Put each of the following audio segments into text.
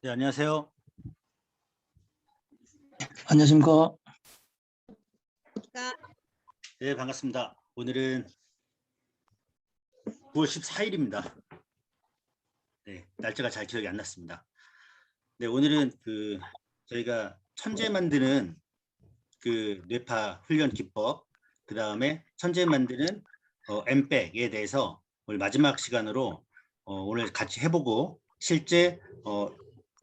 네, 안녕하세요. 안녕하십니까. 네, 반갑습니다. 오늘은 9월 14일입니다. 네, 날짜가 잘 기억이 안 났습니다. 네, 오늘은 저희가 천재 만드는 뇌파 훈련 기법, 그 다음에 천재 만드는 엠백에 대해서 오늘 마지막 시간으로 오늘 같이 해보고 실제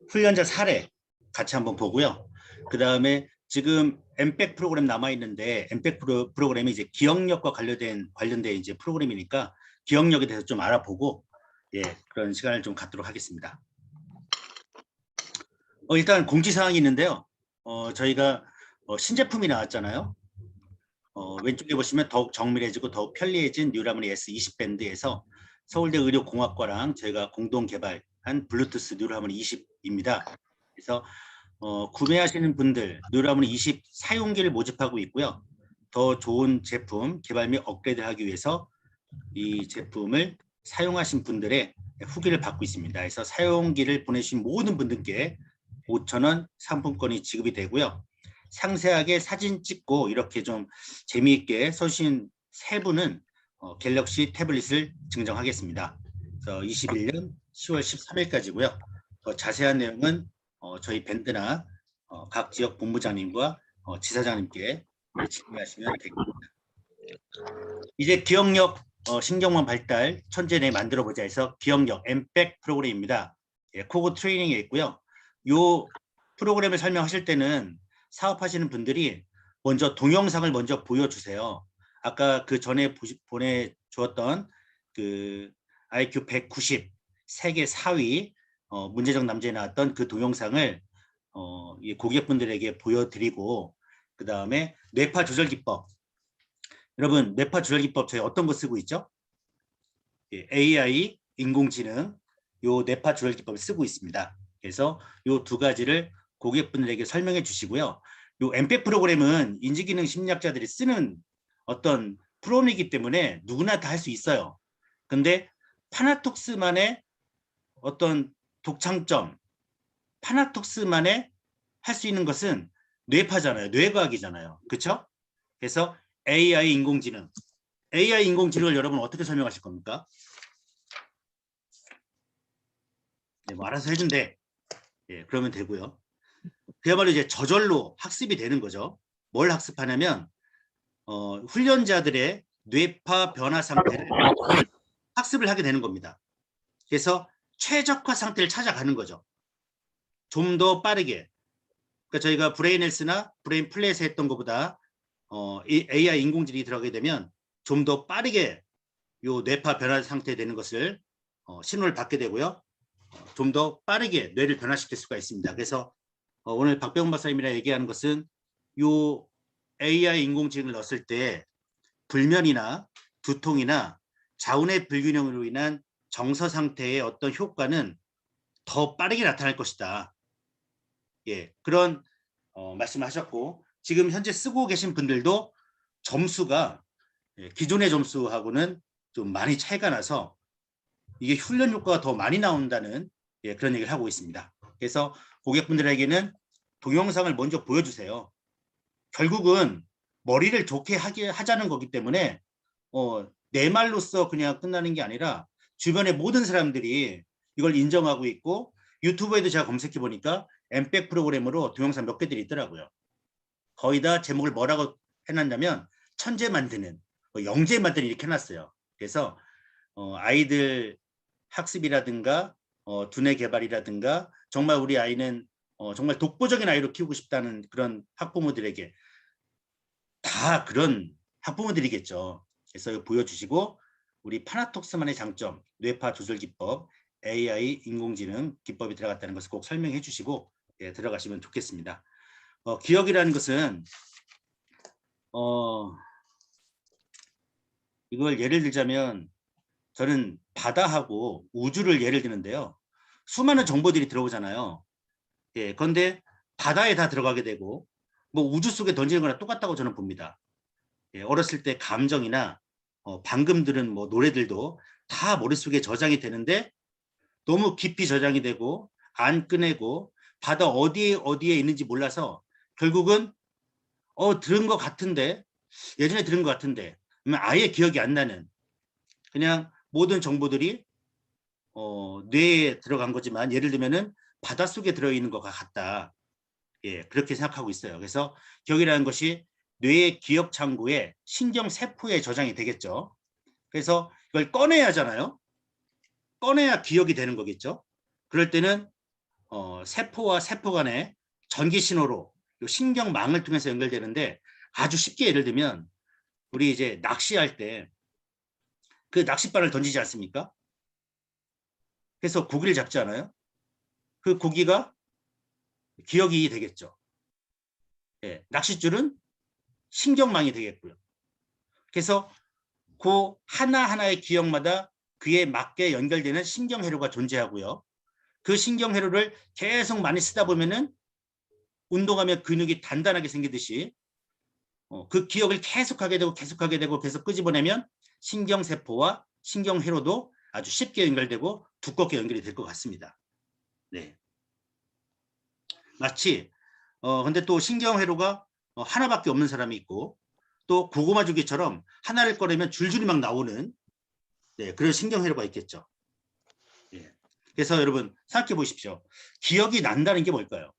훈련자 사례 같이 한번 보고요. 그 다음에 지금 엠백 프로그램 남아 있는데 엠백 프로그램이 이제 기억력과 관련된 이제 프로그램이니까 기억력에 대해서 좀 알아보고 그런 시간을 좀 갖도록 하겠습니다. 일단 공지사항이 있는데요. 저희가 신제품이 나왔잖아요. 왼쪽에 보시면 더욱 정밀해지고 더욱 편리해진 뉴라모니 S20 밴드에서 서울대 의료공학과랑 저희가 공동 개발한 블루투스 뉴라모니 20입니다. 그래서 구매하시는 분들 뉴라모니 20 사용기를 모집하고 있고요. 더 좋은 제품 개발 및 업그레이드하기 위해서 이 제품을 사용하신 분들의 후기를 받고 있습니다. 그래서 사용기를 보내주신 모든 분들께 5,000원 상품권이 지급이 되고요. 상세하게 사진 찍고 이렇게 좀 재미있게 써주신 세 분은 갤럭시 태블릿을 증정하겠습니다. 그래서 21년 10월 13일까지고요. 더 자세한 내용은 저희 밴드나 각 지역 본부장님과 지사장님께 질문하시면 되겠습니다. 이제 기억력 신경망 발달 천재내 만들어보자 해서 기억력 엠백 프로그램입니다. 코고 트레이닝에 있고요. 이 프로그램을 설명하실 때는 사업하시는 분들이 먼저 동영상을 먼저 보여주세요. 아까 그 전에 보내주었던 그 IQ 190 세계 4위 문제적 남자에 나왔던 그 동영상을 고객분들에게 보여드리고 그 다음에 뇌파 조절 기법. 여러분 뇌파 조절 기법 저희 어떤 거 쓰고 있죠? AI 인공지능 요 뇌파 조절 기법을 쓰고 있습니다. 그래서 요 두 가지를 고객분들에게 설명해 주시고요. 요 엠팩 프로그램은 인지기능 심리학자들이 쓰는 어떤 프로그램이기 때문에 누구나 다 할 수 있어요. 근데 파나톡스만의 어떤 독창점, 파나톡스만의 할 수 있는 것은 뇌파잖아요. 뇌과학이잖아요. 그렇죠? 그래서 AI 인공지능을 여러분 어떻게 설명하실 겁니까? 네, 뭐 알아서 해준대. 그러면 되고요. 그야말로 이제 저절로 학습이 되는 거죠. 뭘 학습하냐면 훈련자들의 뇌파 변화 상태를 학습을 하게 되는 겁니다. 그래서 최적화 상태를 찾아가는 거죠. 좀 더 빠르게. 그러니까 저희가 브레인 헬스나 브레인 플랫에 했던 것보다 AI 인공지능이 들어가게 되면 좀 더 빠르게 요 뇌파 변화 상태 되는 것을 신호를 받게 되고요. 좀 더 빠르게 뇌를 변화시킬 수가 있습니다. 그래서 오늘 박병훈 박사님이랑 얘기하는 것은 요 AI 인공지능을 넣었을 때 불면이나 두통이나 자운의 불균형으로 인한 정서 상태의 어떤 효과는 더 빠르게 나타날 것이다. 그런 말씀을 하셨고 지금 현재 쓰고 계신 분들도 점수가 기존의 점수하고는 좀 많이 차이가 나서 이게 훈련 효과가 더 많이 나온다는 그런 얘기를 하고 있습니다. 그래서 고객분들에게는 동영상을 먼저 보여주세요. 결국은 머리를 좋게 하자는 거기 때문에 내 말로써 그냥 끝나는 게 아니라 주변의 모든 사람들이 이걸 인정하고 있고 유튜브에도 제가 검색해 보니까 엠팩 프로그램으로 동영상 몇 개들이 있더라고요. 거의 다 제목을 뭐라고 해놨냐면 천재 만드는 영재 만드는 이렇게 해놨어요. 그래서 아이들 학습이라든가 두뇌 개발이라든가 정말 우리 아이는 정말 독보적인 아이로 키우고 싶다는 그런 학부모들에게 다 그런 학부모들이겠죠. 그래서 이거 보여주시고 우리 파나톡스만의 장점, 뇌파 조절 기법, AI 인공지능 기법이 들어갔다는 것을 꼭 설명해 주시고 들어가시면 좋겠습니다. 기억이라는 것은 이걸 예를 들자면 저는 바다하고 우주를 예를 드는데요. 수많은 정보들이 들어오잖아요. 그런데 바다에 다 들어가게 되고 뭐 우주 속에 던지는 거랑 똑같다고 저는 봅니다. 어렸을 때 감정이나 방금 들은 뭐 노래들도 다 머릿속에 저장이 되는데 너무 깊이 저장이 되고 안 꺼내고 바다 어디에 있는지 몰라서 결국은 들은 것 같은데 예전에 들은 것 같은데 아예 기억이 안 나는 그냥 모든 정보들이 뇌에 들어간 거지만 예를 들면은 바닷속에 들어있는 것 같다. 예, 그렇게 생각하고 있어요. 그래서 기억이라는 것이 뇌의 기억 창구에 신경 세포에 저장이 되겠죠. 그래서 이걸 꺼내야 하잖아요. 꺼내야 기억이 되는 거겠죠. 그럴 때는 세포와 세포 간의 전기 신호로 신경망을 통해서 연결되는데 아주 쉽게 예를 들면 우리 이제 낚시할 때 그 낚싯바늘 던지지 않습니까? 그래서 고기를 잡지 않아요? 그 고기가 기억이 되겠죠. 예, 낚싯줄은 신경망이 되겠고요. 그래서 그 하나하나의 기억마다 그에 맞게 연결되는 신경회로가 존재하고요. 그 신경회로를 계속 많이 쓰다 보면은 운동하면 근육이 단단하게 생기듯이 그 기억을 계속하게 되고 계속 끄집어내면 신경세포와 신경회로도 아주 쉽게 연결되고 두껍게 연결이 될 것 같습니다. 네. 마치 근데 또 신경회로가 하나밖에 없는 사람이 있고 또 고구마 주기처럼 하나를 꺼내면 줄줄이 막 나오는 네, 그런 신경회로가 있겠죠. 예. 그래서 여러분 생각해 보십시오. 기억이 난다는 게 뭘까요?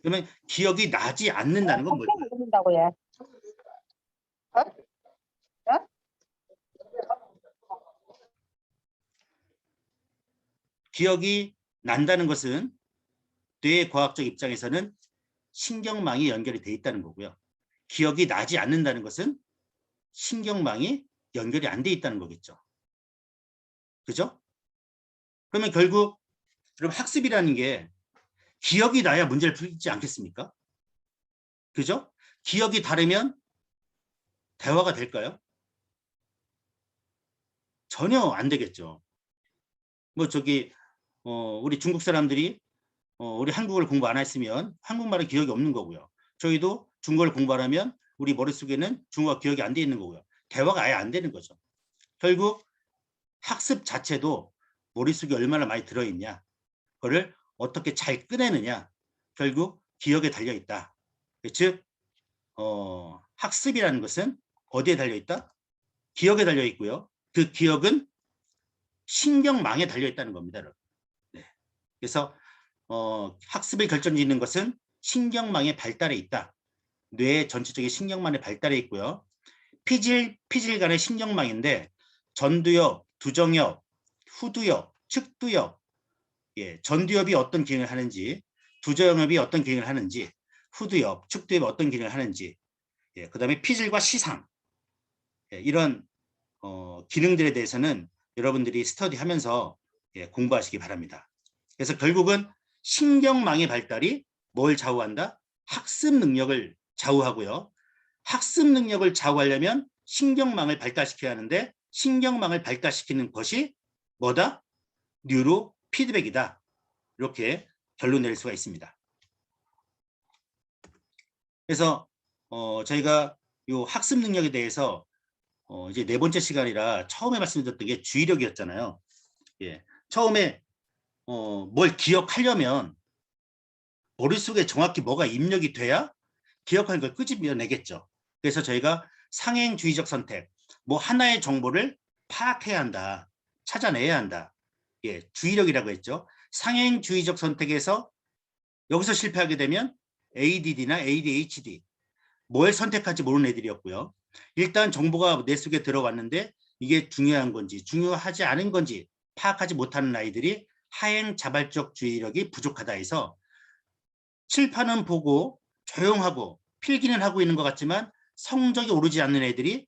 그러면 기억이 나지 않는다는 건 뭘까요? 모른다고 해. 기억이 난다는 것은 뇌 과학적 입장에서는 신경망이 연결이 돼 있다는 거고요. 기억이 나지 않는다는 것은 신경망이 연결이 안 돼 있다는 거겠죠. 그죠? 그러면 결국 여러분 학습이라는 게 기억이 나야 문제를 풀지 않겠습니까? 그죠? 기억이 다르면 대화가 될까요? 전혀 안 되겠죠. 뭐 저기 우리 중국 사람들이 우리 한국어를 공부 안 했으면 한국말은 기억이 없는 거고요. 저희도 중국어를 공부 안 하면 우리 머릿속에는 중국어가 기억이 안 돼 있는 거고요. 대화가 아예 안 되는 거죠. 결국 학습 자체도 머릿속에 얼마나 많이 들어있냐, 그거를 어떻게 잘 꺼내느냐, 결국 기억에 달려있다. 즉 학습이라는 것은 어디에 달려있다? 기억에 달려있고요. 그 기억은 신경망에 달려있다는 겁니다. 네. 그래서 학습을 결정짓는 것은 신경망의 발달에 있다. 뇌의 전체적인 신경망의 발달에 있고요. 피질 간의 신경망인데 전두엽, 두정엽, 후두엽, 측두엽, 예, 전두엽이 어떤 기능을 하는지, 두정엽이 어떤 기능을 하는지, 후두엽, 측두엽이 어떤 기능을 하는지, 예, 그다음에 피질과 시상, 예, 이런 기능들에 대해서는 여러분들이 스터디하면서 예, 공부하시기 바랍니다. 그래서 결국은 신경망의 발달이 뭘 좌우한다? 학습 능력을 좌우하고요. 학습 능력을 좌우하려면 신경망을 발달시켜야 하는데 신경망을 발달시키는 것이 뭐다? 뉴로 피드백이다. 이렇게 결론 내릴 수가 있습니다. 그래서 저희가 이 학습 능력에 대해서 이제 네 번째 시간이라 처음에 말씀드렸던 게 주의력이었잖아요. 예. 처음에 뭘 기억하려면 머릿속에 정확히 뭐가 입력이 돼야 기억하는 걸 끄집어내겠죠. 그래서 저희가 상행주의적 선택, 뭐 하나의 정보를 파악해야 한다, 찾아내야 한다. 예, 주의력이라고 했죠. 상행주의적 선택에서 여기서 실패하게 되면 ADD나 ADHD, 뭘 선택할지 모르는 애들이었고요. 일단 정보가 뇌 속에 들어왔는데 이게 중요한 건지 중요하지 않은 건지 파악하지 못하는 아이들이 하행 자발적 주의력이 부족하다 해서 칠판은 보고 조용하고 필기는 하고 있는 것 같지만 성적이 오르지 않는 애들이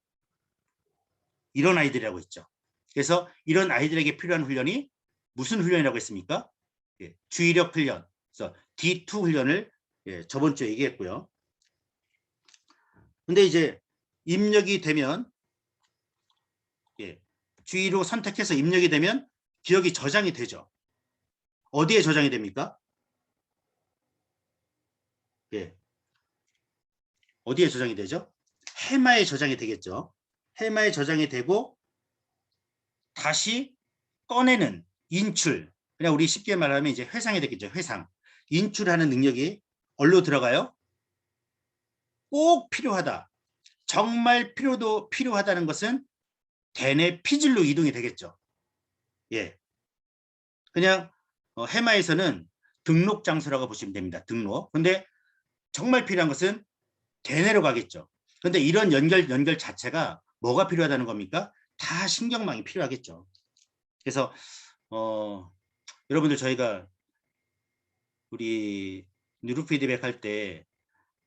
이런 아이들이라고 했죠. 그래서 이런 아이들에게 필요한 훈련이 무슨 훈련이라고 했습니까? 예, 주의력 훈련, 그래서 D2 훈련을 예, 저번 주에 얘기했고요. 근데 이제 입력이 되면 예, 주의로 선택해서 입력이 되면 기억이 저장이 되죠. 어디에 저장이 됩니까? 예, 어디에 저장이 되죠? 해마에 저장이 되겠죠. 해마에 저장이 되고 다시 꺼내는 인출, 그냥 우리 쉽게 말하면 이제 회상이 되겠죠. 회상. 인출하는 능력이 어디로 들어가요? 꼭 필요하다. 정말 필요하다는 것은 대뇌 피질로 이동이 되겠죠. 예. 그냥 해마에서는 등록 장소라고 보시면 됩니다. 등록. 근데 정말 필요한 것은 대뇌로 가겠죠. 근데 이런 연결 자체가 뭐가 필요하다는 겁니까? 다 신경망이 필요하겠죠. 그래서 여러분들 저희가 우리 뉴로 피드백 할 때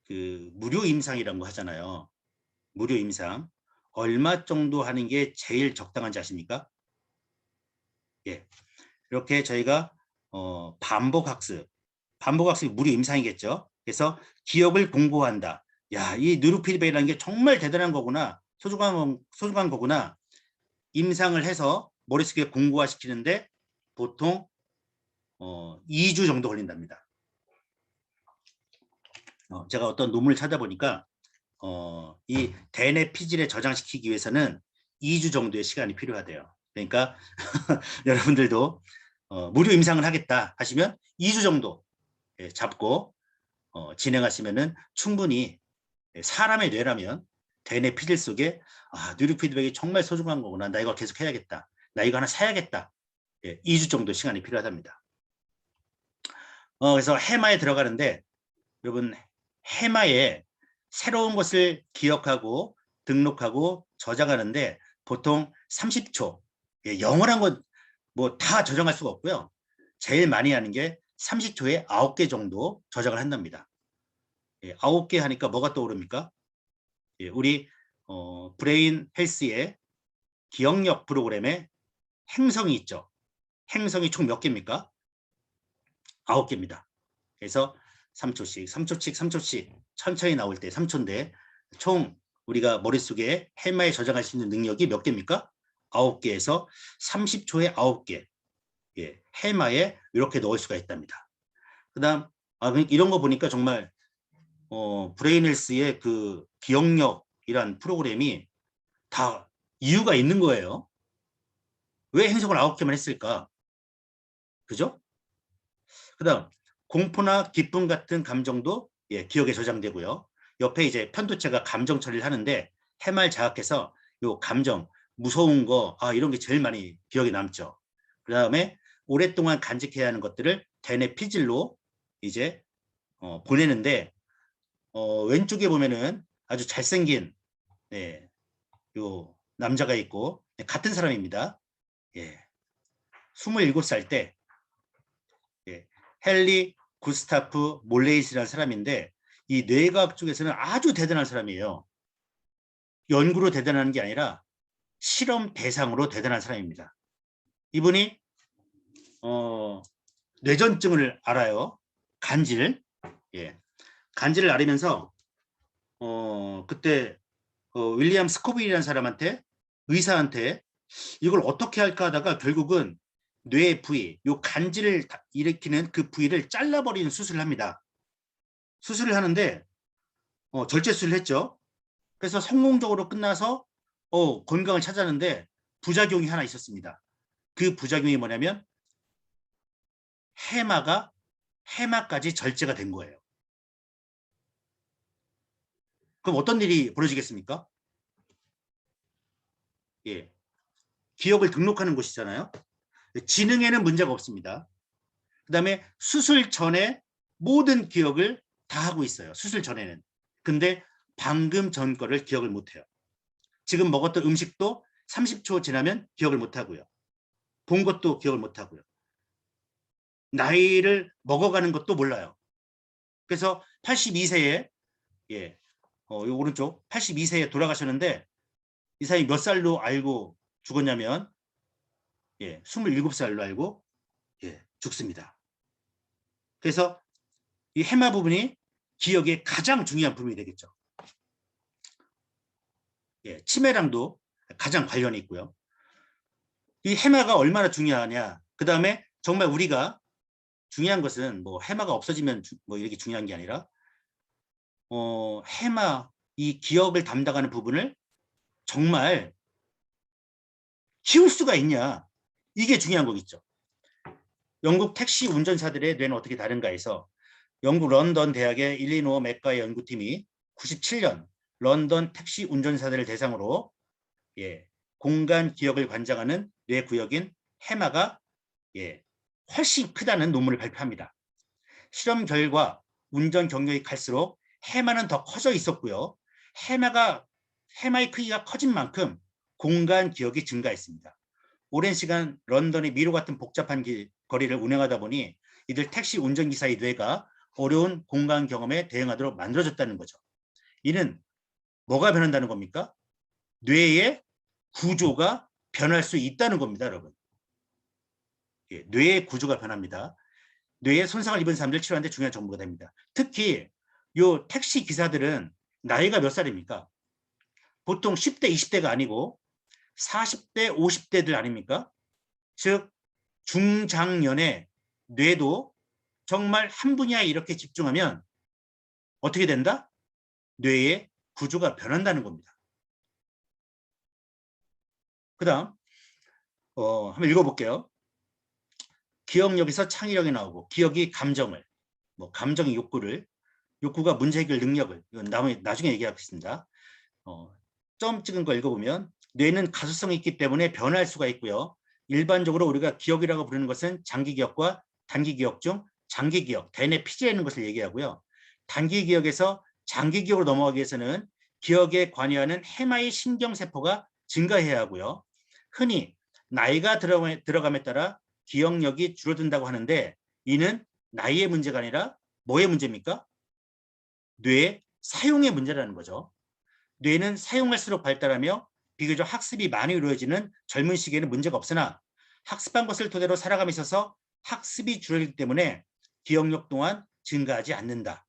그 무료 임상이라는 거 하잖아요. 무료 임상. 얼마 정도 하는 게 제일 적당한지 아십니까? 예. 이렇게 저희가 반복학습이 무료 임상이겠죠. 그래서 기억을 공부한다. 야, 이 뉴로 피드백이라는 게 정말 대단한 거구나. 소중한 거구나. 임상을 해서 머릿속에 공부화시키는데 보통 2주 정도 걸린답니다. 제가 어떤 논문을 찾아보니까 이 대뇌 피질에 저장시키기 위해서는 2주 정도의 시간이 필요하대요. 그러니까 여러분들도 무료 임상을 하겠다 하시면 2주 정도 잡고 진행하시면은 충분히 사람의 뇌라면 대뇌 피질 속에 뉴로 피드백이 정말 소중한 거구나. 나 이거 계속 해야겠다. 나 이거 하나 사야겠다. 2주 정도 시간이 필요하답니다. 그래서 해마에 들어가는데 여러분 해마에 새로운 것을 기억하고 등록하고 저장하는데 보통 30초. 영원한 건 뭐 다 저장할 수가 없고요. 제일 많이 하는 게 30초에 9개 정도 저장을 한답니다. 9개 하니까 뭐가 떠오릅니까? 우리 브레인 헬스의 기억력 프로그램에 행성이 있죠. 행성이 총 몇 개입니까? 9개입니다. 그래서 3초씩 천천히 나올 때 3초인데 총 우리가 머릿속에 해마에 저장할 수 있는 능력이 몇 개입니까? 9개에서 30초에 9개 해마에 이렇게 넣을 수가 있답니다. 그 다음 이런 거 보니까 정말 브레인 헬스의 그 기억력이란 프로그램이 다 이유가 있는 거예요. 왜 행성을 9개만 했을까? 그죠? 그 다음 공포나 기쁨 같은 감정도 기억에 저장되고요. 옆에 이제 편도체가 감정 처리를 하는데 해마를 자극해서 요 감정, 무서운 거, 이런 게 제일 많이 기억에 남죠. 그 다음에 오랫동안 간직해야 하는 것들을 대뇌 피질로 이제 보내는데 왼쪽에 보면은 아주 잘생긴 요 남자가 있고 같은 사람입니다. 27살 때 헨리 구스타프 몰레이스라는 사람인데 이 뇌과학 쪽에서는 아주 대단한 사람이에요. 연구로 대단한 게 아니라 실험 대상으로 대단한 사람입니다. 이분이 뇌전증을 알아요. 간질. 간질을 앓으면서 그때 윌리엄 스코빌이라는 사람한테 의사한테 이걸 어떻게 할까 하다가 결국은 뇌 부위, 요 간질을 일으키는 그 부위를 잘라버리는 수술을 합니다. 수술을 하는데 절제 수술을 했죠. 그래서 성공적으로 끝나서 건강을 찾았는데 부작용이 하나 있었습니다. 그 부작용이 뭐냐면 해마까지 절제가 된 거예요. 그럼 어떤 일이 벌어지겠습니까? 기억을 등록하는 곳이잖아요. 지능에는 문제가 없습니다. 그 다음에 수술 전에 모든 기억을 다 하고 있어요. 수술 전에는. 근데 방금 전 거를 기억을 못해요. 지금 먹었던 음식도 30초 지나면 기억을 못하고요. 본 것도 기억을 못하고요. 나이를 먹어가는 것도 몰라요. 그래서 82세에 이 오른쪽 82세에 돌아가셨는데 이 사람이 몇 살로 알고 죽었냐면 27살로 알고 죽습니다. 그래서 이 해마 부분이 기억의 가장 중요한 부분이 되겠죠. 치매랑도 가장 관련이 있고요. 이 해마가 얼마나 중요하냐. 그 다음에 정말 우리가 중요한 것은 뭐 해마가 없어지면 뭐 이렇게 중요한 게 아니라 해마 이 기억을 담당하는 부분을 정말 키울 수가 있냐. 이게 중요한 거겠죠. 영국 택시 운전사들의 뇌는 어떻게 다른가 해서 영국 런던 대학의 일리노어 맥가의 연구팀이 97년 런던 택시 운전사들을 대상으로 공간 기억을 관장하는 뇌 구역인 해마가 훨씬 크다는 논문을 발표합니다. 실험 결과 운전 경력이 갈수록 해마는 더 커져 있었고요. 해마의 크기가 커진 만큼 공간 기억이 증가했습니다. 오랜 시간 런던의 미로 같은 복잡한 거리를 운행하다 보니 이들 택시 운전기사의 뇌가 어려운 공간 경험에 대응하도록 만들어졌다는 거죠. 이는 뭐가 변한다는 겁니까? 뇌의 구조가 변할 수 있다는 겁니다, 여러분. 뇌의 구조가 변합니다. 뇌에 손상을 입은 사람들 치료하는 데 중요한 정보가 됩니다. 특히 요 택시 기사들은 나이가 몇 살입니까? 보통 10대, 20대가 아니고 40대, 50대들 아닙니까? 즉 중장년의 뇌도 정말 한 분야에 이렇게 집중하면 어떻게 된다? 뇌의 구조가 변한다는 겁니다. 그 다음 한번 읽어볼게요. 기억력에서 창의력이 나오고 기억이 감정을, 감정의 욕구가 문제 해결 능력을, 이건 나중에 얘기하겠습니다. 점 찍은 거 읽어보면 뇌는 가소성이 있기 때문에 변할 수가 있고요. 일반적으로 우리가 기억이라고 부르는 것은 장기기억과 단기기억 중 장기기억, 대뇌 피지라는 것을 얘기하고요. 단기기억에서 장기기억으로 넘어가기 위해서는 기억에 관여하는 해마의 신경세포가 증가해야 하고요. 흔히 나이가 들어감에 따라 기억력이 줄어든다고 하는데 이는 나이의 문제가 아니라 뭐의 문제입니까? 뇌의 사용의 문제라는 거죠. 뇌는 사용할수록 발달하며 비교적 학습이 많이 이루어지는 젊은 시기에는 문제가 없으나 학습한 것을 토대로 살아감에 있어서 학습이 줄어들기 때문에 기억력 또한 증가하지 않는다.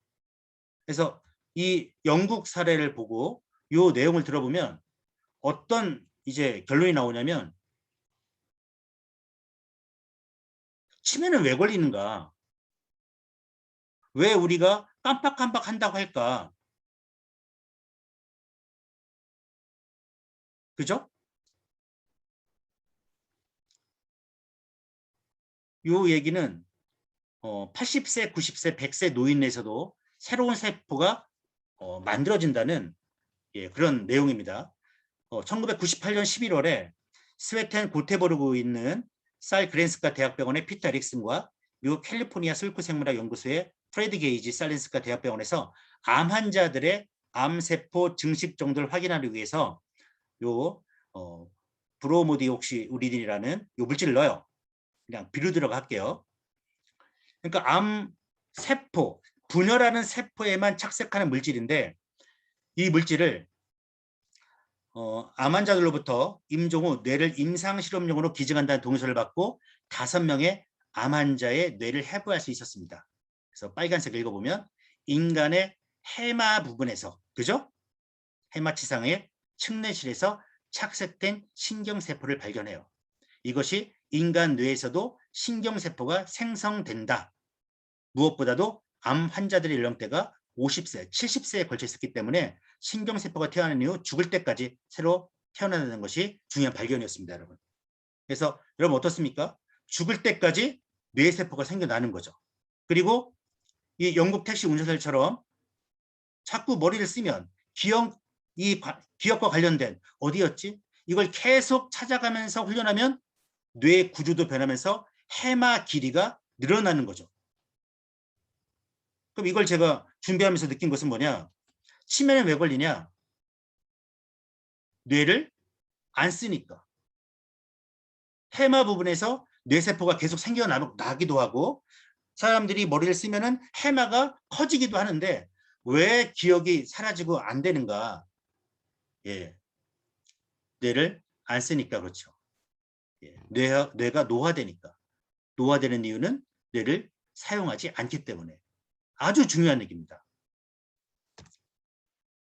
그래서 이 영국 사례를 보고 이 내용을 들어보면 어떤 이제 결론이 나오냐면 치매는 왜 걸리는가? 왜 우리가 깜빡깜빡 한다고 할까? 그죠? 이 얘기는 80세, 90세, 100세 노인에서도 새로운 세포가 만들어진다는 그런 내용입니다. 1998년 11월에 스웨텐 고테보르그에 있는 살 그랜스카 대학병원의 피터 에릭슨과 미국 캘리포니아 슬크 생물학 연구소의 프레드 게이지 살렌스카 대학병원에서 암 환자들의 암세포 증식 정도를 확인하기 위해서 브로모디옥시우리딘이라는 요 물질을 넣어요. 그냥 비료 들어가 할게요. 그러니까 암 세포, 분열하는 세포에만 착색하는 물질인데 이 물질을 암 환자들로부터 임종 후 뇌를 임상실험용으로 기증한다는 동의서를 받고 5명의 암 환자의 뇌를 해부할 수 있었습니다. 그래서 빨간색 읽어보면 인간의 해마 부분에서, 그죠? 해마치상의 측내실에서 착색된 신경세포를 발견해요. 이것이 인간 뇌에서도 신경세포가 생성된다. 무엇보다도 암 환자들의 연령대가 50세, 70세에 걸쳐 있었기 때문에 신경세포가 태어난 이후 죽을 때까지 새로 태어나는 것이 중요한 발견이었습니다, 여러분. 그래서 여러분 어떻습니까? 죽을 때까지 뇌세포가 생겨나는 거죠. 그리고 이 영국 택시 운전사들처럼 자꾸 머리를 쓰면 기억과 관련된 어디였지? 이걸 계속 찾아가면서 훈련하면 뇌 구조도 변하면서 해마 길이가 늘어나는 거죠. 그럼 이걸 제가 준비하면서 느낀 것은 뭐냐? 치매는 왜 걸리냐? 뇌를 안 쓰니까. 해마 부분에서 뇌세포가 계속 생겨나기도 하고 사람들이 머리를 쓰면은 해마가 커지기도 하는데 왜 기억이 사라지고 안 되는가? 뇌를 안 쓰니까 그렇죠. 뇌가 노화되니까. 노화되는 이유는 뇌를 사용하지 않기 때문에. 아주 중요한 얘기입니다.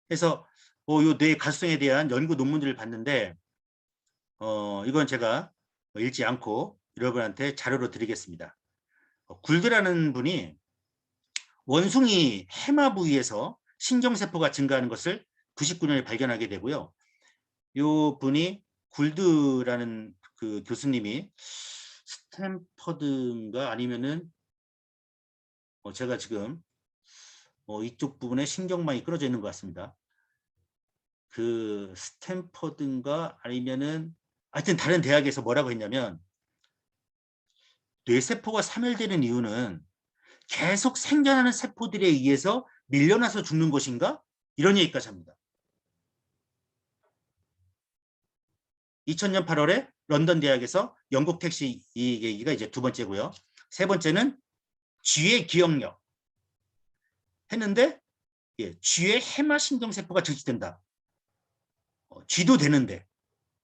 그래서 이 뇌 가소성에 대한 연구 논문들을 봤는데 이건 제가 읽지 않고 여러분한테 자료로 드리겠습니다. 굴드라는 분이 원숭이 해마 부위에서 신경세포가 증가하는 것을 99년에 발견하게 되고요. 이 분이 굴드라는 그 교수님이 스탠퍼드인가 아니면은 제가 지금 이쪽 부분에 신경망이 끊어져 있는 것 같습니다. 그 스탠퍼드인가 아니면은 하여튼 다른 대학에서 뭐라고 했냐면 뇌세포가 사멸되는 이유는 계속 생겨나는 세포들에 의해서 밀려나서 죽는 것인가? 이런 얘기까지 합니다. 2000년 8월에 런던 대학에서 영국 택시 이 얘기가 이제 두 번째고요. 세 번째는 쥐의 기억력 했는데 쥐의 해마신경세포가 증식된다. 쥐도 되는데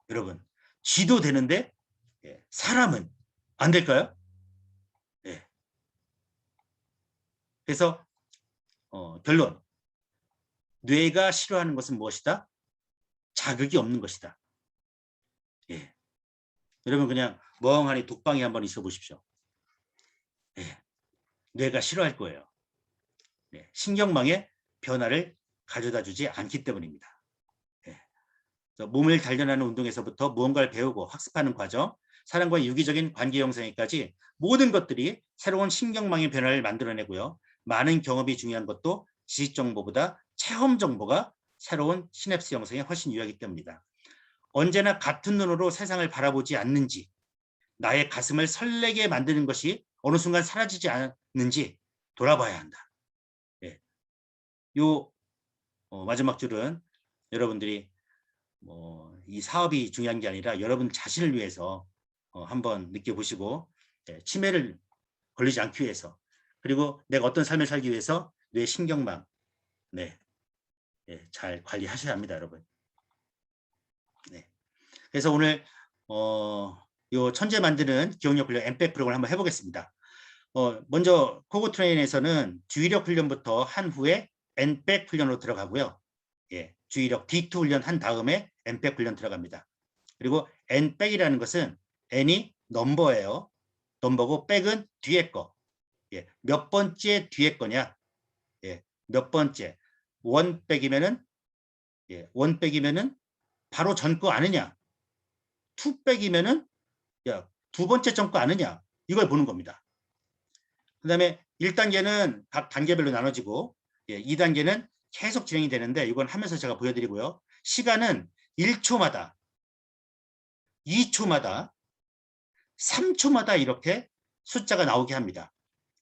여러분 쥐도 되는데 사람은 안 될까요? 그래서 결론 뇌가 싫어하는 것은 무엇이다? 자극이 없는 것이다. 여러분 그냥 멍하니 독방에 한번 있어 보십시오. 뇌가 싫어할 거예요. 신경망에 변화를 가져다 주지 않기 때문입니다. 몸을 단련하는 운동에서부터 무언가를 배우고 학습하는 과정, 사람과의 유기적인 관계 형성에까지 모든 것들이 새로운 신경망의 변화를 만들어내고요. 많은 경험이 중요한 것도 지식 정보보다 체험 정보가 새로운 시냅스 형성에 훨씬 유리하기 때문입니다. 언제나 같은 눈으로 세상을 바라보지 않는지, 나의 가슴을 설레게 만드는 것이 어느 순간 사라지지 않는지 돌아봐야 한다. 요 마지막 줄은 여러분들이 이 사업이 중요한 게 아니라 여러분 자신을 위해서 한번 느껴보시고 치매를 걸리지 않기 위해서 그리고 내가 어떤 삶을 살기 위해서 뇌 신경망 잘 관리하셔야 합니다, 여러분. 그래서 오늘 요 천재 만드는 기억력 훈련 엠팩 프로그램을 한번 해보겠습니다. 먼저 코고 트레인에서는 주의력 훈련부터 한 후에 엠팩 훈련으로 들어가고요. 주의력 D2 훈련 한 다음에 엠팩 훈련 들어갑니다. 그리고 N백이라는 것은 N이 넘버예요. 넘버고 백은 뒤에 거. 몇 번째 뒤에 거냐? 몇 번째. 원백이면은 원백이면은 바로 전 거 아느냐? 투백이면은 두 번째 전 거 아느냐? 이걸 보는 겁니다. 그다음에 1단계는 각 단계별로 나눠지고 2단계는 계속 진행이 되는데 이건 하면서 제가 보여드리고요. 시간은 1초마다 2초마다 3초마다 이렇게 숫자가 나오게 합니다.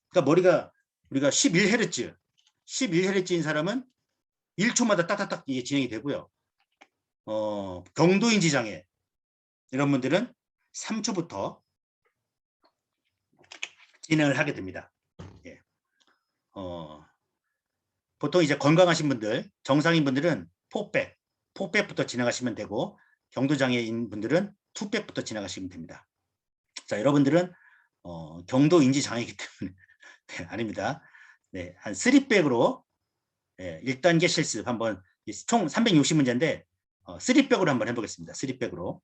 그러니까 우리가 11Hz 11Hz인 사람은 1초마다 딱딱딱 이게 진행이 되고요. 경도인지 장애 이런 분들은 3초부터 진행을 하게 됩니다. 보통 이제 건강하신 분들, 정상인 분들은 포백부터 진행하시면 되고 경도장애인 분들은 투백부터 진행하시면 됩니다. 자, 여러분들은 경도인지 장애이기 때문에 아닙니다. 한 3백으로 1단계 실습 한번 총 360문제인데 3백으로 한번 해보겠습니다. 3백으로.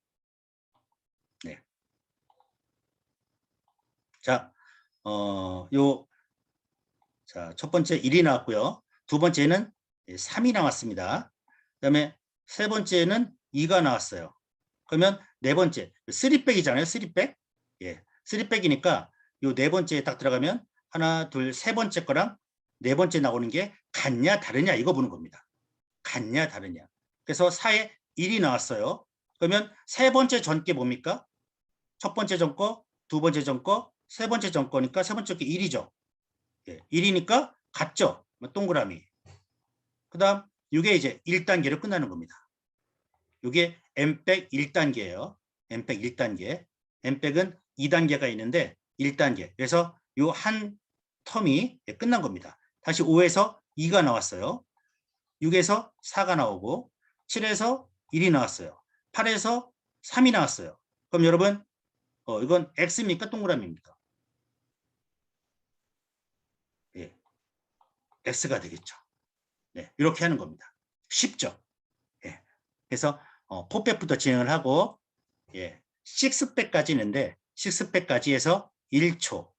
자, 첫 번째 1이 나왔고요. 두 번째는 3이 나왔습니다. 그 다음에 세 번째는 2가 나왔어요. 그러면 네 번째 3백이잖아요. 3백. 3백이니까 요 네 번째에 딱 들어가면 하나, 둘, 세 번째 거랑 네 번째 나오는 게 같냐 다르냐 이거 보는 겁니다. 같냐 다르냐. 그래서 4에 1이 나왔어요. 그러면 세 번째 전께 뭡니까? 첫 번째 전거, 두 번째 전거, 세 번째 전거니까 세 번째 게 1이죠. 1이니까 같죠. 동그라미. 그 다음 이게 이제 1단계로 끝나는 겁니다. 이게 엠백 1단계예요. 엠백 1단계. 엠백은 2단계가 있는데 1단계. 그래서 이 한 텀이 끝난 겁니다. 다시 5에서 2가 나왔어요. 6에서 4가 나오고 7에서 1이 나왔어요. 8에서 3이 나왔어요. 그럼 여러분 이건 X입니까? 동그라미입니까? X가 되겠죠. 이렇게 하는 겁니다. 쉽죠? 그래서 포백부터 진행을 하고 6백까지 있는데 6백까지 해서 1초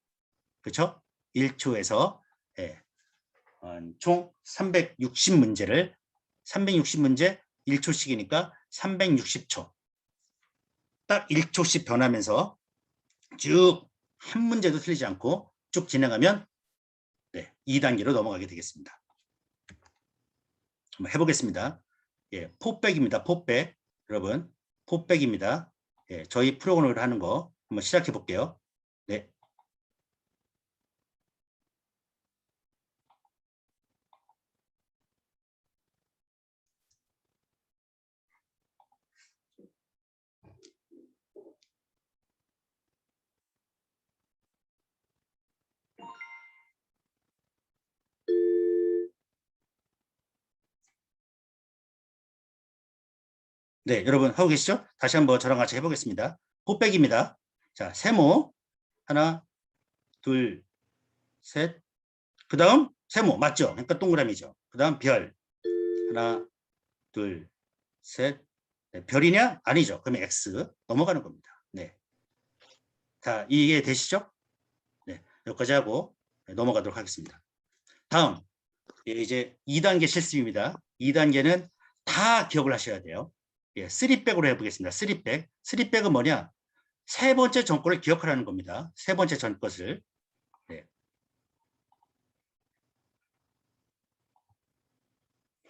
그렇죠? 1초에서 총 360문제를 360문제 1초씩이니까 360초 딱 1초씩 변하면서 쭉 한 문제도 틀리지 않고 쭉 진행하면 2단계로 넘어가게 되겠습니다. 한번 해보겠습니다. 포백입니다. 포백. 여러분, 포백입니다. 저희 프로그램을 하는 거 한번 시작해 볼게요. 네. 네, 여러분 하고 계시죠? 다시 한번 저랑 같이 해보겠습니다. 포백입니다. 자, 세모. 하나, 둘, 셋. 그 다음 세모. 맞죠? 그러니까 동그라미죠. 그 다음 별. 하나, 둘, 셋. 네, 별이냐? 아니죠. 그러면 X. 넘어가는 겁니다. 네. 자, 이게 되시죠? 네, 여기까지 하고 넘어가도록 하겠습니다. 다음. 이제 2단계 실습입니다. 2단계는 다 기억을 하셔야 돼요. 3백으로 해보겠습니다. 3백. 3백은 뭐냐? 세 번째 전권을 기억하라는 겁니다. 세 번째 전것을. 네.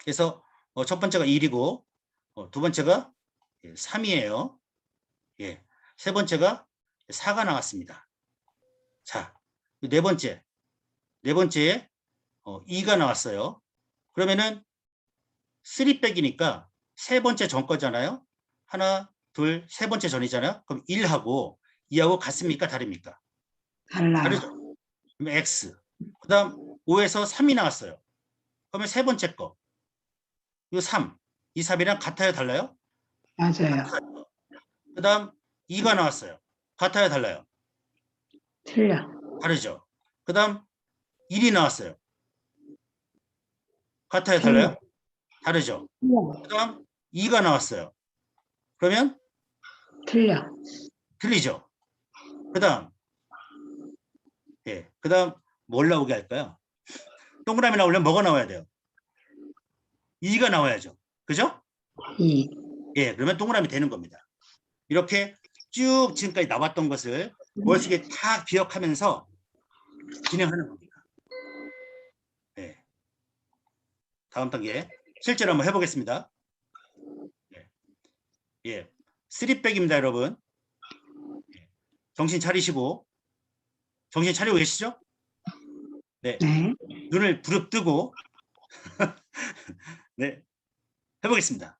그래서 첫 번째가 1이고 두 번째가 3이에요. 세 번째가 4가 나왔습니다. 자, 네 번째에 2가 나왔어요. 그러면은 3백이니까 세 번째 전 거잖아요. 하나, 둘, 세 번째 전이잖아요. 그럼 1하고 2하고 같습니까? 다릅니까? 달라요. 다르죠. 그럼 X. 그 다음 5에서 3이 나왔어요. 그러면 세 번째 거. 이 3. 이 3이랑 같아요? 달라요? 맞아요. 그 다음 2가 나왔어요. 같아요? 달라요? 틀려. 다르죠. 그 다음 1이 나왔어요. 같아요? 틀려. 달라요? 다르죠. 그 다음 2가 나왔어요. 그러면 틀려. 틀리죠. 그 다음 그 다음 뭘 나오게 할까요? 동그라미 나오려면 뭐가 나와야 돼요? 2가 나와야죠. 그죠? 2. 그러면 동그라미 되는 겁니다. 이렇게 쭉 지금까지 나왔던 것을 머릿속에 다 기억하면서 진행하는 겁니다. 다음 단계 실제로 한번 해보겠습니다. 3백입니다, 여러분. 정신 차리시고 정신 차리고 계시죠? 네. 눈을 부릅뜨고 네. 해보겠습니다.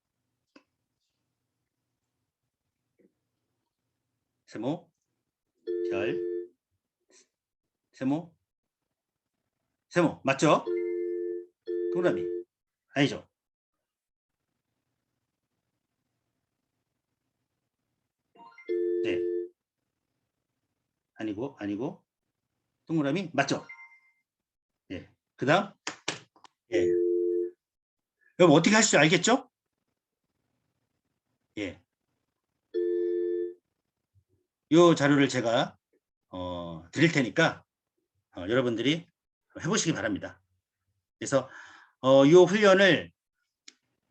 세모, 별, 세모, 세모. 맞죠? 동그라미. 아니죠? 네. 아니고. 동그라미. 맞죠? 그 다음. 여러분 어떻게 하실 줄 알겠죠? 이 자료를 제가 드릴 테니까 여러분들이 해보시기 바랍니다. 그래서 이 훈련을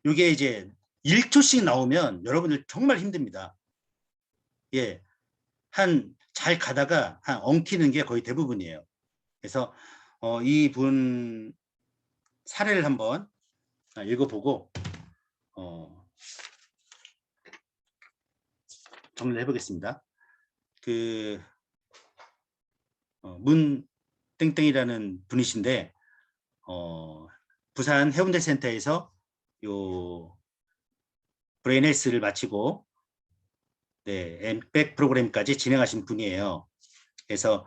이게 이제 1초씩 나오면 여러분들 정말 힘듭니다. 잘 가다가 엉키는 게 거의 대부분이에요. 그래서 이분 사례를 한번 읽어보고 정리를 해보겠습니다. 문 땡땡이라는 분이신데 부산 해운대 센터에서 요 브레인 헬스를 마치고 엠백 프로그램까지 진행하신 분이에요. 그래서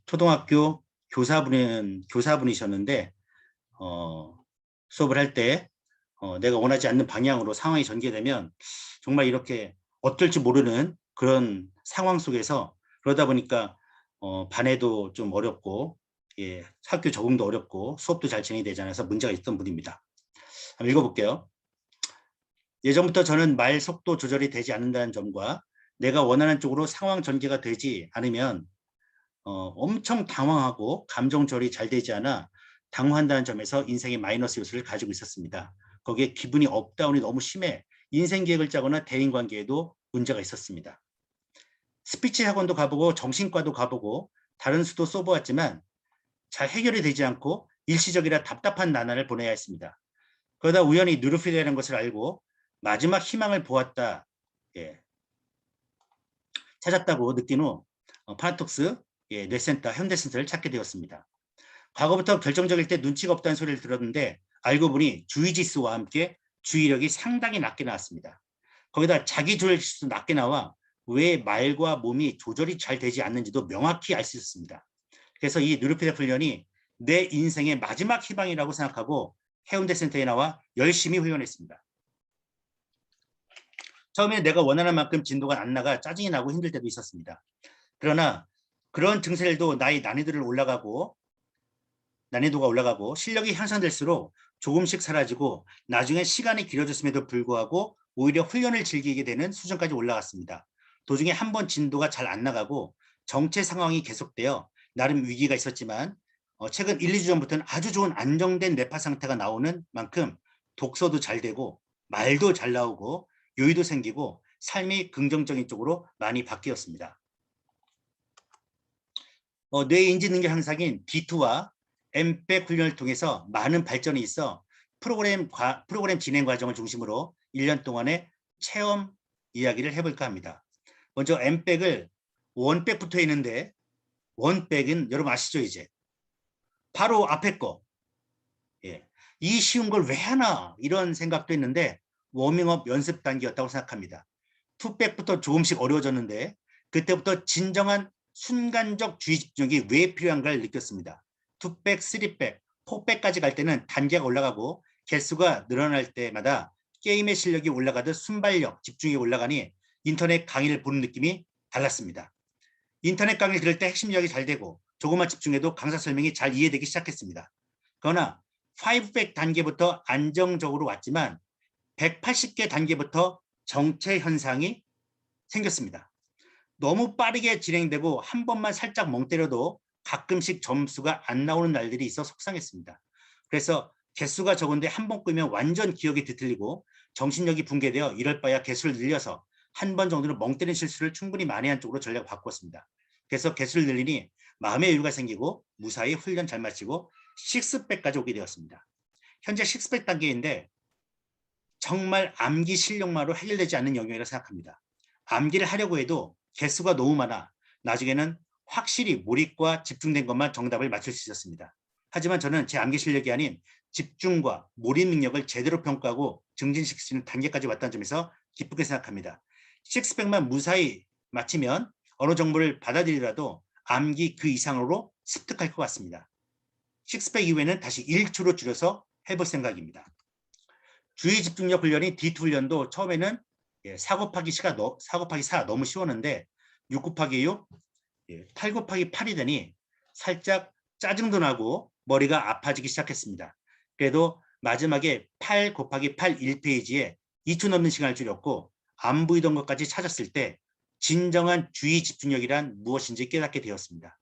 초등학교 교사분이셨는데 수업을 할 때 내가 원하지 않는 방향으로 상황이 전개되면 정말 이렇게 어떨지 모르는 그런 상황 속에서 그러다 보니까 반에도 좀 어렵고 학교 적응도 어렵고 수업도 잘 진행이 되지 않아서 문제가 있던 분입니다. 한번 읽어볼게요. 예전부터 저는 말 속도 조절이 되지 않는다는 점과 내가 원하는 쪽으로 상황 전개가 되지 않으면 엄청 당황하고 감정 조절이 잘 되지 않아 당황한다는 점에서 인생의 마이너스 요소를 가지고 있었습니다. 거기에 기분이 업다운이 너무 심해 인생 계획을 짜거나 대인관계에도 문제가 있었습니다. 스피치 학원도 가보고 정신과도 가보고 다른 수도 써보았지만 잘 해결이 되지 않고 일시적이라 답답한 나날을 보내야 했습니다. 그러다 우연히 뉴로필이라는 것을 알고 마지막 희망을 보았다. 예, 찾았다고 느낀 후 파나톡스 뇌센터, 현대센터를 찾게 되었습니다. 과거부터 결정적일 때 눈치가 없다는 소리를 들었는데 알고 보니 주의지수와 함께 주의력이 상당히 낮게 나왔습니다. 거기다 자기 조절지수도 낮게 나와 왜 말과 몸이 조절이 잘 되지 않는지도 명확히 알 수 있었습니다. 그래서 이 뉴로피드 훈련이 내 인생의 마지막 희망이라고 생각하고 해운대 센터에 나와 열심히 훈련했습니다. 처음에 내가 원하는 만큼 진도가 안 나가 짜증이 나고 힘들 때도 있었습니다. 그러나 그런 증세들도 나의 난이도가 올라가고 실력이 향상될수록 조금씩 사라지고 나중에 시간이 길어졌음에도 불구하고 오히려 훈련을 즐기게 되는 수준까지 올라갔습니다. 도중에 한번 진도가 잘 안 나가고 정체 상황이 계속되어 나름 위기가 있었지만 최근 1, 2주 전부터는 아주 좋은 안정된 뇌파 상태가 나오는 만큼 독서도 잘 되고 말도 잘 나오고 여유도 생기고 삶이 긍정적인 쪽으로 많이 바뀌었습니다. 뇌 인지 능력 향상인 D2와 엠백 훈련을 통해서 많은 발전이 있어 프로그램 진행 과정을 중심으로 1년 동안의 체험 이야기를 해볼까 합니다. 먼저 엠백을 원백부터 했는데 원백은 여러분 아시죠 이제? 바로 앞에 거. 예. 이 쉬운 걸 왜 하나 이런 생각도 했는데 워밍업 연습 단계였다고 생각합니다. 투백부터 조금씩 어려워졌는데 그때부터 진정한 순간적 주의 집중이 왜 필요한가를 느꼈습니다. 투백, 쓰리백, 포백까지 갈 때는 단계가 올라가고 개수가 늘어날 때마다 게임의 실력이 올라가듯 순발력, 집중이 올라가니 인터넷 강의를 보는 느낌이 달랐습니다. 인터넷 강의를 들을 때 핵심 이야기 잘 되고 조금만 집중해도 강사 설명이 잘 이해되기 시작했습니다. 그러나 5백 단계부터 안정적으로 왔지만 180개 단계부터 정체 현상이 생겼습니다. 너무 빠르게 진행되고 한 번만 살짝 멍 때려도 가끔씩 점수가 안 나오는 날들이 있어 속상했습니다. 그래서 개수가 적은데 한 번 끄면 완전 기억이 뒤틀리고 정신력이 붕괴되어 이럴 바야 개수를 늘려서 한 번 정도는 멍 때리는 실수를 충분히 많이 한 쪽으로 전략을 바꿨습니다. 그래서 개수를 늘리니 마음의 여유가 생기고 무사히 훈련 잘 마치고 식스백까지 오게 되었습니다. 현재 식스백 단계인데 정말 암기 실력만으로 해결되지 않는 영역이라고 생각합니다. 암기를 하려고 해도 개수가 너무 많아 나중에는 확실히 몰입과 집중된 것만 정답을 맞출 수 있었습니다. 하지만 저는 제 암기 실력이 아닌 집중과 몰입 능력을 제대로 평가하고 증진시킬 수 있는 단계까지 왔다는 점에서 기쁘게 생각합니다. 식스백만 무사히 마치면 어느 정보를 받아들이더라도 암기 그 이상으로 습득할 것 같습니다. 식스백 이후에는 다시 1초로 줄여서 해볼 생각입니다. 주의 집중력 훈련인 D2 훈련도 처음에는 4 곱하기 4 너무 쉬웠는데 6 곱하기 6, 8 곱하기 8이 되니 살짝 짜증도 나고 머리가 아파지기 시작했습니다. 그래도 마지막에 8 곱하기 8 1페이지에 2초 넘는 시간을 줄였고 안 보이던 것까지 찾았을 때 진정한 주의 집중력이란 무엇인지 깨닫게 되었습니다.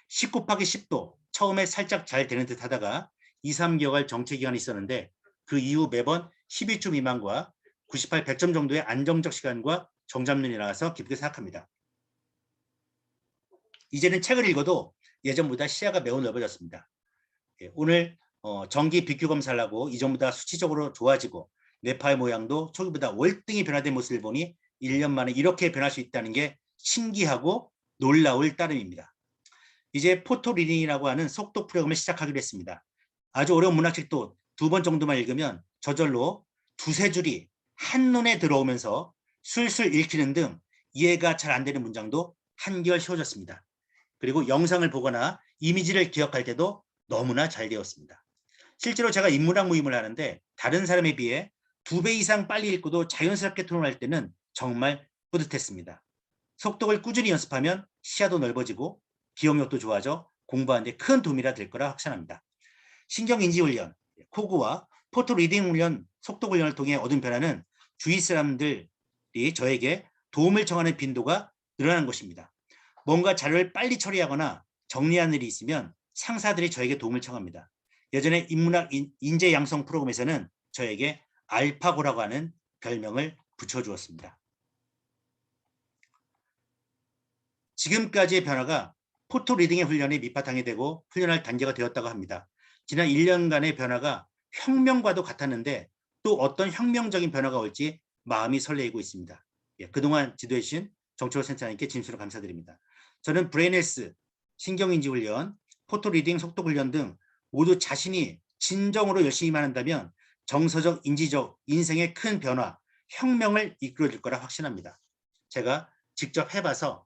10 곱하기 10도 처음에 살짝 잘 되는 듯 하다가 2, 3개월 정체 기간이 있었는데 그 이후 매번 12초 미만과 98, 100점 정도의 안정적 시간과 정답률이 나와서 기쁘게 생각합니다. 이제는 책을 읽어도 예전보다 시야가 매우 넓어졌습니다. 오늘 정기 BQ 검사를 하고 이전보다 수치적으로 좋아지고 뇌파의 모양도 초기보다 월등히 변화된 모습을 보니 1년 만에 이렇게 변할 수 있다는 게 신기하고 놀라울 따름입니다. 이제 포토리딩이라고 하는 속독 프로그램을 시작하기로 했습니다. 아주 어려운 문학책도 2번 정도만 읽으면 저절로 2-3줄이 한눈에 들어오면서 술술 읽히는 등 이해가 잘 안 되는 문장도 한결 쉬워졌습니다. 그리고 영상을 보거나 이미지를 기억할 때도 너무나 잘 되었습니다. 실제로 제가 인문학 모임을 하는데 다른 사람에 비해 2배 이상 빨리 읽고도 자연스럽게 토론할 때는 정말 뿌듯했습니다. 속독을 꾸준히 연습하면 시야도 넓어지고 기억력도 좋아져 공부하는 데 큰 도움이 될 거라 확신합니다. 신경인지훈련, 코그와 포토리딩 훈련, 속독 훈련을 통해 얻은 변화는 주위 사람들이 저에게 도움을 청하는 빈도가 늘어난 것입니다. 뭔가 자료를 빨리 처리하거나 정리하는 일이 있으면 상사들이 저에게 도움을 청합니다. 예전에 인문학 인재 양성 프로그램에서는 저에게 알파고라고 하는 별명을 붙여주었습니다. 지금까지의 변화가 포토 리딩의 훈련이 밑바탕이 되고 훈련할 단계가 되었다고 합니다. 지난 1년간의 변화가 혁명과도 같았는데 또 어떤 혁명적인 변화가 올지 마음이 설레이고 있습니다. 예, 그동안 지도해 주신 정철호 센터장님께 진심으로 감사드립니다. 저는 브레인 헬스, 신경인지 훈련, 포토 리딩 속도 훈련 등 모두 자신이 진정으로 열심히만 한다면 정서적, 인지적, 인생의 큰 변화, 혁명을 이끌어줄 거라 확신합니다. 제가 직접 해봐서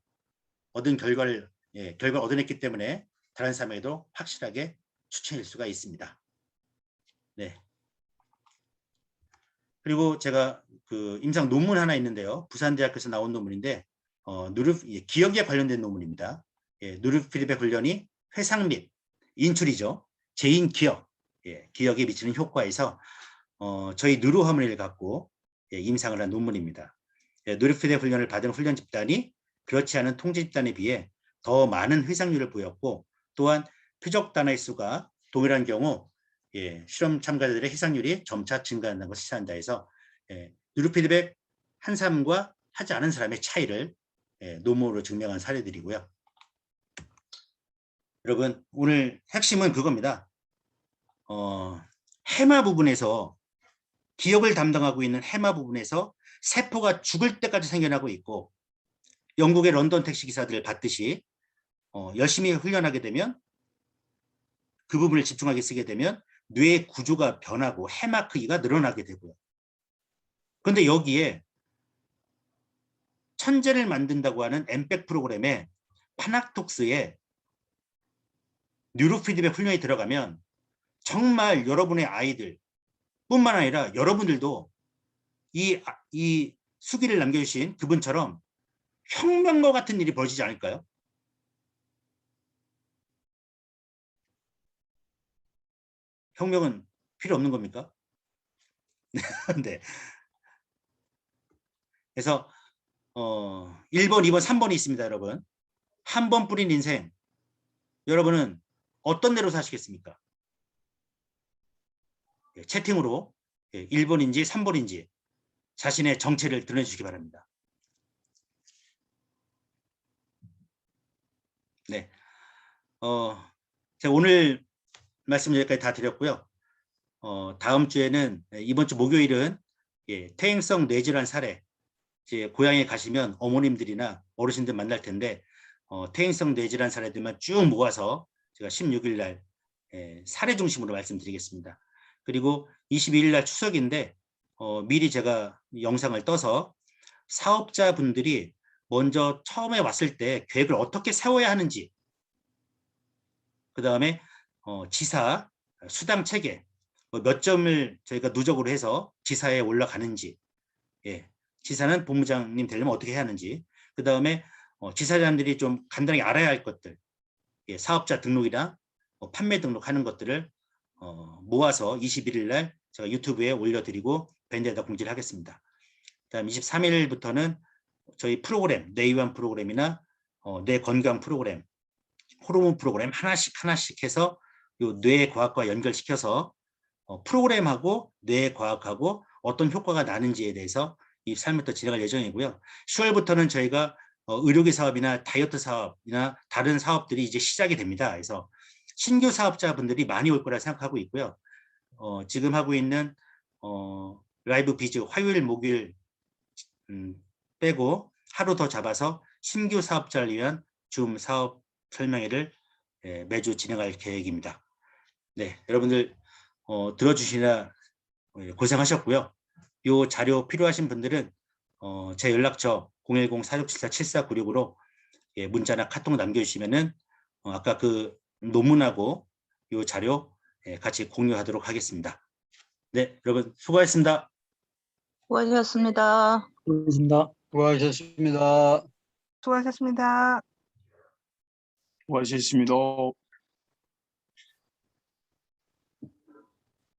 얻은 결과를 얻어냈기 때문에 다른 사람에게도 확실하게 추천할 수가 있습니다. 네. 그리고 제가 그 임상 논문 하나 있는데요. 부산대학교에서 나온 논문인데 기억에 관련된 논문입니다. 누르 피드백 훈련이 회상 및 인출이죠. 재인 기억, 기억에 미치는 효과에서 저희 누르 허머니를 갖고 임상을 한 논문입니다. 누르 피드백 훈련을 받은 훈련 집단이 그렇지 않은 통제 집단에 비해 더 많은 회상률을 보였고 또한 표적 단어의 수가 동일한 경우 실험 참가자들의 해상률이 점차 증가한다는 것을 시사한다 해서 누르 피드백 한 사람과 하지 않은 사람의 차이를 논문으로 증명한 사례들이고요. 여러분 오늘 핵심은 그겁니다. 해마 부분에서 기억을 담당하고 있는 해마 부분에서 세포가 죽을 때까지 생겨나고 있고 영국의 런던 택시기사들을 봤듯이 열심히 훈련하게 되면 그 부분을 집중하게 쓰게 되면 뇌의 구조가 변하고 해마 크기가 늘어나게 되고요. 그런데 여기에 천재를 만든다고 하는 엠팩 프로그램에 파낙톡스에 뉴로 피드백 훈련이 들어가면 정말 여러분의 아이들 뿐만 아니라 여러분들도 이 수기를 남겨주신 그분처럼 혁명과 같은 일이 벌어지지 않을까요? 혁명은 필요 없는 겁니까? 네. 그래서 1번, 2번, 3번이 있습니다, 여러분. 한 번 뿌린 인생, 여러분은 어떤 대로 사시겠습니까? 채팅으로 1번인지 3번인지 자신의 정체를 드러내주시기 바랍니다. 네, 제가 오늘 말씀 여기까지 다 드렸고요. 다음 주에는 이번 주 목요일은 퇴행성 뇌질환 사례, 이제 고향에 가시면 어머님들이나 어르신들 만날 텐데 퇴행성 뇌질환 사례들만 쭉 모아서 제가 16일 날 사례 중심으로 말씀드리겠습니다. 그리고 22일 날 추석인데 미리 제가 영상을 떠서 사업자분들이 먼저 처음에 왔을 때 계획을 어떻게 세워야 하는지, 그 다음에 지사 수당 체계 몇 점을 저희가 누적으로 해서 지사에 올라가는지, 지사는 본부장님 되려면 어떻게 해야 하는지, 그 다음에 지사장들이 좀 간단하게 알아야 할 것들, 사업자 등록이나 판매 등록하는 것들을 모아서 21일 날 제가 유튜브에 올려드리고 밴드에다 공지를 하겠습니다. 다음 23일부터는 저희 프로그램, 뇌이완 프로그램이나 뇌 건강 프로그램, 호르몬 프로그램 하나씩 해서 요 뇌과학과 연결시켜서 프로그램하고 뇌과학하고 어떤 효과가 나는지에 대해서 이 3일부터 진행할 예정이고요. 10월부터는 저희가 의료기 사업이나 다이어트 사업이나 다른 사업들이 이제 시작이 됩니다. 그래서 신규 사업자분들이 많이 올 거라 생각하고 있고요. 지금 하고 있는 라이브 비즈 화요일, 목요일 빼고 하루 더 잡아서 신규 사업자를 위한 줌 사업 설명회를 매주 진행할 계획입니다. 네, 여러분들 들어주시느라 고생하셨고요. 이 자료 필요하신 분들은 제 연락처 010-4674-7496으로 문자나 카톡 남겨주시면은 아까 그 논문하고 이 자료 같이 공유하도록 하겠습니다. 네, 여러분 수고하셨습니다. 수고하셨습니다. 수고하셨습니다. 수고하셨습니다. 수고하셨습니다. 수고하셨습니다.